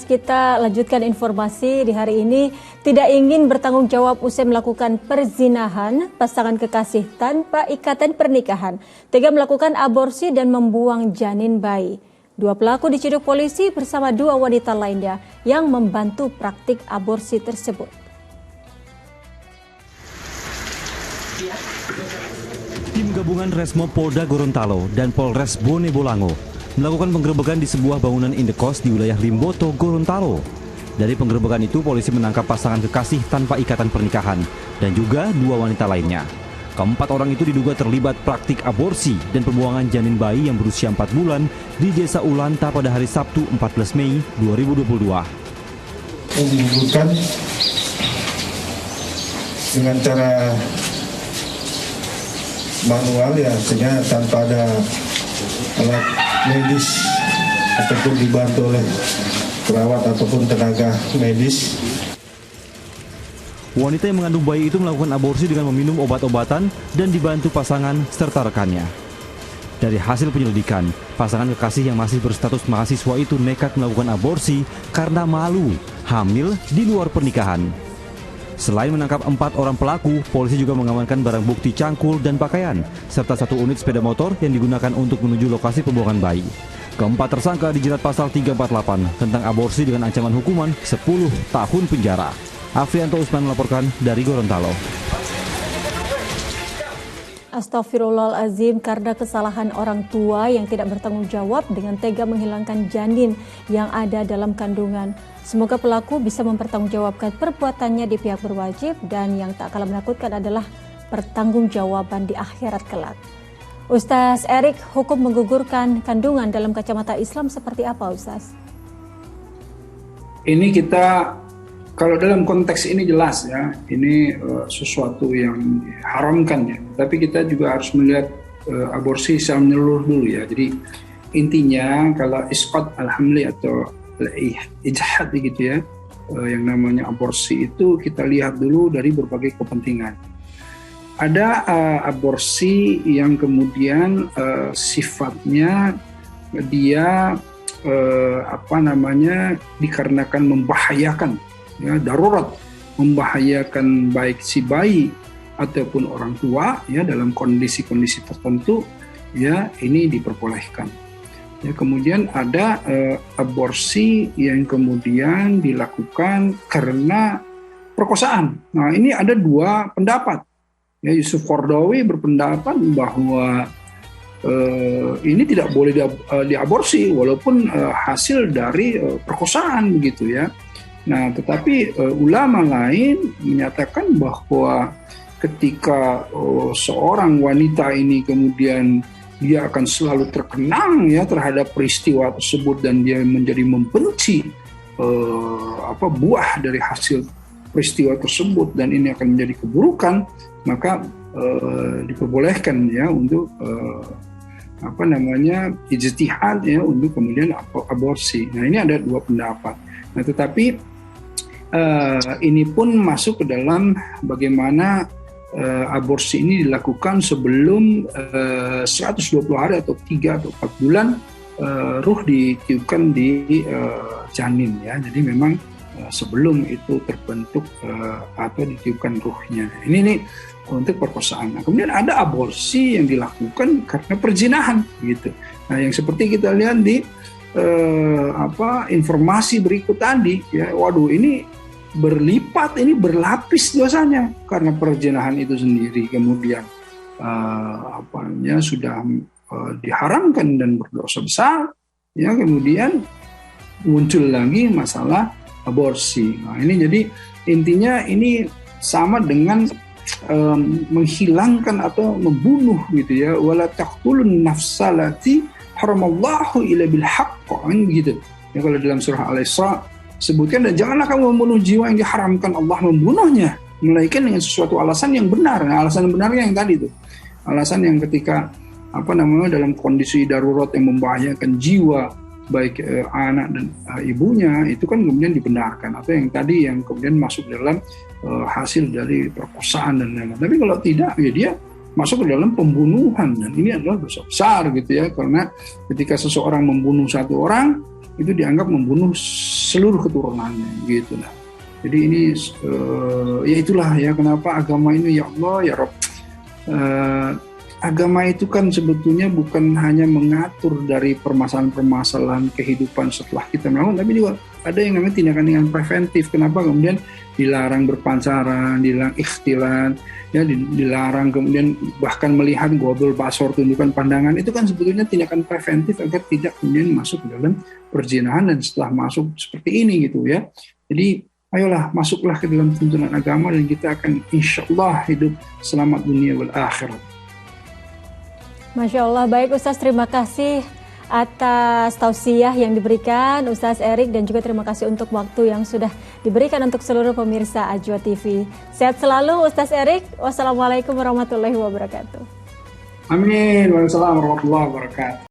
kita lanjutkan informasi di hari ini. Tidak ingin bertanggung jawab usai melakukan perzinahan, pasangan kekasih tanpa ikatan pernikahan tega melakukan aborsi dan membuang janin bayi. Dua pelaku diciduk polisi bersama dua wanita lainnya yang membantu praktik aborsi tersebut. Tim gabungan Resmo Polda Gorontalo dan Polres Bone Bolango melakukan penggerebekan di sebuah bangunan indekos di wilayah Limboto, Gorontalo. Dari penggerebekan itu, polisi menangkap pasangan kekasih tanpa ikatan pernikahan dan juga dua wanita lainnya. Keempat orang itu diduga terlibat praktik aborsi dan pembuangan janin bayi yang berusia 4 bulan di Desa Ulanta pada hari Sabtu 14 Mei 2022. Dibutuhkan dengan cara manual ya, artinya tanpa ada alat medis ataupun dibantu oleh perawat ataupun tenaga medis. Wanita yang mengandung bayi itu melakukan aborsi dengan meminum obat-obatan dan dibantu pasangan serta rekannya. Dari hasil penyelidikan, pasangan kekasih yang masih berstatus mahasiswa itu nekat melakukan aborsi karena malu hamil di luar pernikahan. Selain menangkap 4 orang pelaku, polisi juga mengamankan barang bukti cangkul dan pakaian, serta 1 unit sepeda motor yang digunakan untuk menuju lokasi pembuangan bayi. Keempat tersangka dijerat pasal 348 tentang aborsi dengan ancaman hukuman 10 tahun penjara. Afrianto Usman melaporkan dari Gorontalo. Astagfirullahaladzim, karena kesalahan orang tua yang tidak bertanggung jawab dengan tega menghilangkan janin yang ada dalam kandungan. Semoga pelaku bisa mempertanggungjawabkan perbuatannya di pihak berwajib, dan yang tak kalah menakutkan adalah pertanggungjawaban di akhirat kelak. Ustaz Erik, hukum menggugurkan kandungan dalam kacamata Islam seperti apa, Ustaz? Ini kita, kalau dalam konteks ini jelas ya, ini sesuatu yang diharamkan ya. Tapi kita juga harus melihat aborsi secara menyeluruh dulu ya. Jadi intinya kalau isqat alhamli atau ijhad gitu ya, yang namanya aborsi itu kita lihat dulu dari berbagai kepentingan. Ada aborsi yang kemudian sifatnya dia dikarenakan membahayakan ya, darurat, membahayakan baik si bayi ataupun orang tua ya, dalam kondisi-kondisi tertentu ya, ini diperbolehkan. Ya, kemudian ada aborsi yang kemudian dilakukan karena perkosaan. Nah, ini ada 2 pendapat. Ya, Yusuf Qaradawi berpendapat bahwa ini tidak boleh diaborsi walaupun hasil dari perkosaan begitu ya. Nah, tetapi ulama lain menyatakan bahwa ketika seorang wanita ini kemudian dia akan selalu terkenang ya terhadap peristiwa tersebut dan dia menjadi membenci buah dari hasil peristiwa tersebut dan ini akan menjadi keburukan, maka diperbolehkan ya untuk ijtihad ya untuk kemudian aborsi. Nah, ini ada 2 pendapat. Nah, tetapi ini pun masuk ke dalam bagaimana aborsi ini dilakukan sebelum 120 hari atau 3 atau 4 bulan ruh ditiupkan di janin ya. Jadi memang sebelum itu terbentuk atau ditiupkan ruhnya. Ini untuk perkosaan. Nah, kemudian ada aborsi yang dilakukan karena perzinahan gitu. Nah, yang seperti kita lihat di informasi berikut tadi ya. Waduh, ini berlipat, ini berlapis dosanya karena perzinahan itu sendiri kemudian sudah diharamkan dan berdosa besar ya, kemudian muncul lagi masalah aborsi. Nah, ini jadi intinya ini sama dengan menghilangkan atau membunuh gitu ya, wala taqtulun nafsalati haramallahu illa bil haqq gitu ya. Kalau dalam surah Al-Isra sebutkan, dan janganlah kamu membunuh jiwa yang diharamkan Allah membunuhnya, melainkan dengan sesuatu alasan yang benar. Nah, alasan yang benarnya yang tadi itu, alasan yang ketika dalam kondisi darurat yang membahayakan jiwa baik anak dan ibunya, itu kan kemudian dibenarkan, atau yang tadi yang kemudian masuk dalam hasil dari perkosaan dan lain-lain. Tapi kalau tidak, ya dia masuk ke dalam pembunuhan, dan ini adalah dosa besar gitu ya, karena ketika seseorang membunuh satu orang itu dianggap membunuh seluruh keturunannya gitu lah. Jadi ini ya itulah ya kenapa agama ini ya Allah ya Rabb. Agama itu kan sebetulnya bukan hanya mengatur dari permasalahan-permasalahan kehidupan setelah kita melakukan, tapi juga ada yang namanya tindakan preventif. Kenapa kemudian dilarang berpacaran, dilarang ikhtilat, ya dilarang kemudian bahkan melihat godol basor, tunjukkan pandangan, itu kan sebetulnya tindakan preventif agar tidak kemudian masuk ke dalam perzinahan dan setelah masuk seperti ini gitu ya. Jadi ayolah masuklah ke dalam tuntunan agama dan kita akan insya Allah hidup selamat dunia wal akhirat. Masya Allah, baik Ustaz, terima kasih atas tausiah yang diberikan Ustaz Erik, dan juga terima kasih untuk waktu yang sudah diberikan untuk seluruh pemirsa Ajwa TV. Sehat selalu Ustaz Erik. Wassalamualaikum warahmatullahi wabarakatuh. Amin. Waalaikumsalam warahmatullahi wabarakatuh.